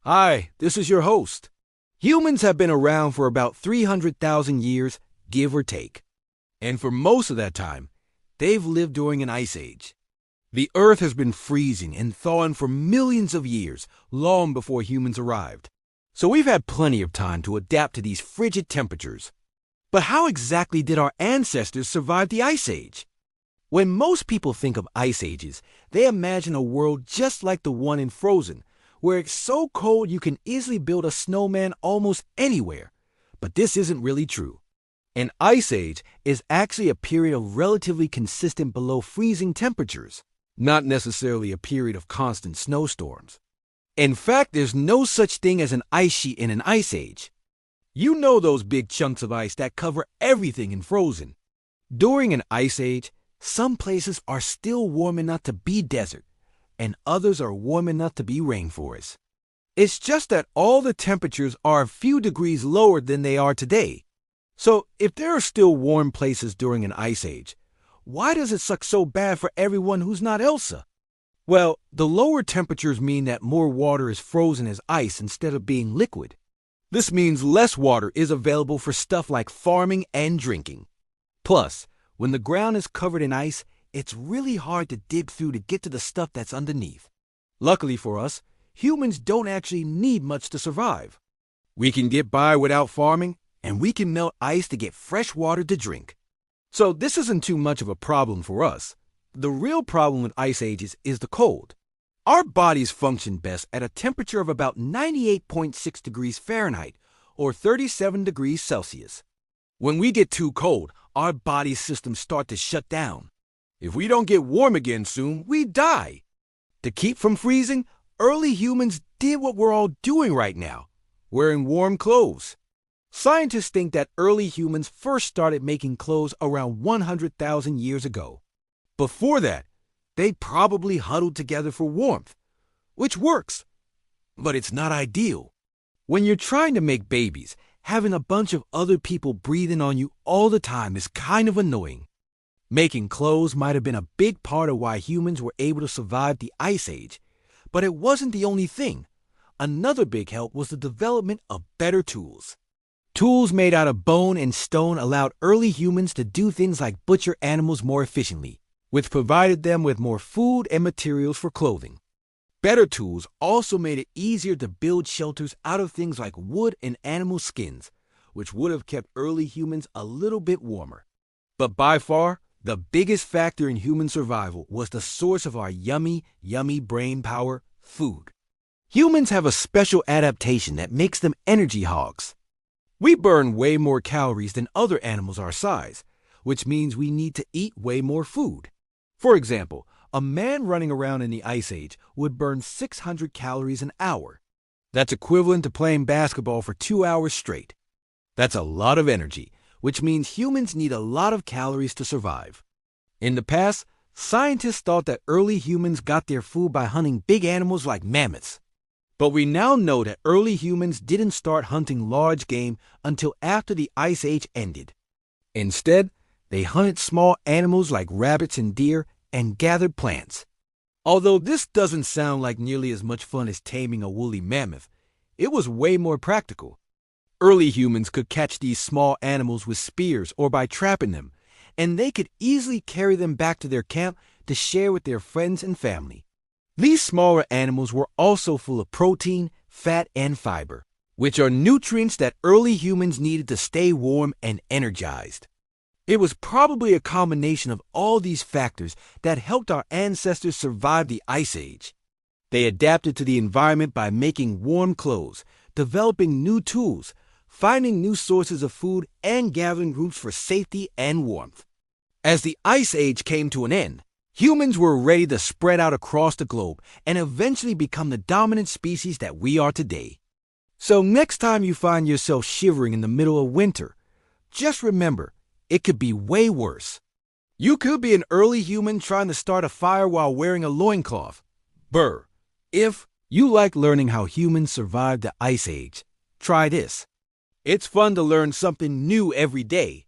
Hi, this is your host. Humans have been around for about 300,000 years, give or take. And for most of that time, they've lived during an ice age. The Earth has been freezing and thawing for millions of years, long before humans arrived. So we've had plenty of time to adapt to these frigid temperatures. But how exactly did our ancestors survive the ice age? When most people think of ice ages, they imagine a world just like the one in Frozen, where it's so cold you can easily build a snowman almost anywhere. But this isn't really true. An ice age is actually a period of relatively consistent below freezing temperatures, not necessarily a period of constant snowstorms. In fact, there's no such thing as an ice sheet in an ice age. You know those big chunks of ice that cover everything in Frozen. During an ice age, some places are still warm enough to be desert, and others are warm enough to be rainforests. It's just that all the temperatures are a few degrees lower than they are today. So if there are still warm places during an ice age, why does it suck so bad for everyone who's not Elsa? Well, the lower temperatures mean that more water is frozen as ice instead of being liquid. This means less water is available for stuff like farming and drinking. Plus, when the ground is covered in ice, it's really hard to dig through to get to the stuff that's underneath. Luckily for us, humans don't actually need much to survive. We can get by without farming, and we can melt ice to get fresh water to drink. So this isn't too much of a problem for us. The real problem with ice ages is the cold. Our bodies function best at a temperature of about 98.6 degrees Fahrenheit or 37 degrees Celsius. When we get too cold, our body systems start to shut down. If we don't get warm again soon, we die. To keep from freezing, early humans did what we're all doing right now, wearing warm clothes. Scientists think that early humans first started making clothes around 100,000 years ago. Before that, they probably huddled together for warmth, which works, but it's not ideal. When you're trying to make babies, having a bunch of other people breathing on you all the time is kind of annoying. Making clothes might have been a big part of why humans were able to survive the Ice Age, but it wasn't the only thing. Another big help was the development of better tools. Tools made out of bone and stone allowed early humans to do things like butcher animals more efficiently, which provided them with more food and materials for clothing. Better tools also made it easier to build shelters out of things like wood and animal skins, which would have kept early humans a little bit warmer. But by far, the biggest factor in human survival was the source of our yummy, yummy brain power, food. Humans have a special adaptation that makes them energy hogs. We burn way more calories than other animals our size, which means we need to eat way more food. For example, a man running around in the Ice Age would burn 600 calories an hour. That's equivalent to playing basketball for 2 hours straight. That's a lot of energy, which means humans need a lot of calories to survive. In the past, scientists thought that early humans got their food by hunting big animals like mammoths. But we now know that early humans didn't start hunting large game until after the Ice Age ended. Instead, they hunted small animals like rabbits and deer and gathered plants. Although this doesn't sound like nearly as much fun as taming a woolly mammoth, it was way more practical. Early humans could catch these small animals with spears or by trapping them, and they could easily carry them back to their camp to share with their friends and family. These smaller animals were also full of protein, fat, and fiber, which are nutrients that early humans needed to stay warm and energized. It was probably a combination of all these factors that helped our ancestors survive the Ice Age. They adapted to the environment by making warm clothes, developing new tools, finding new sources of food, and gathering groups for safety and warmth. As the Ice Age came to an end, humans were ready to spread out across the globe and eventually become the dominant species that we are today. So next time you find yourself shivering in the middle of winter, just remember, it could be way worse. You could be an early human trying to start a fire while wearing a loincloth. Brr. If you like learning how humans survived the Ice Age, try this. It's fun to learn something new every day.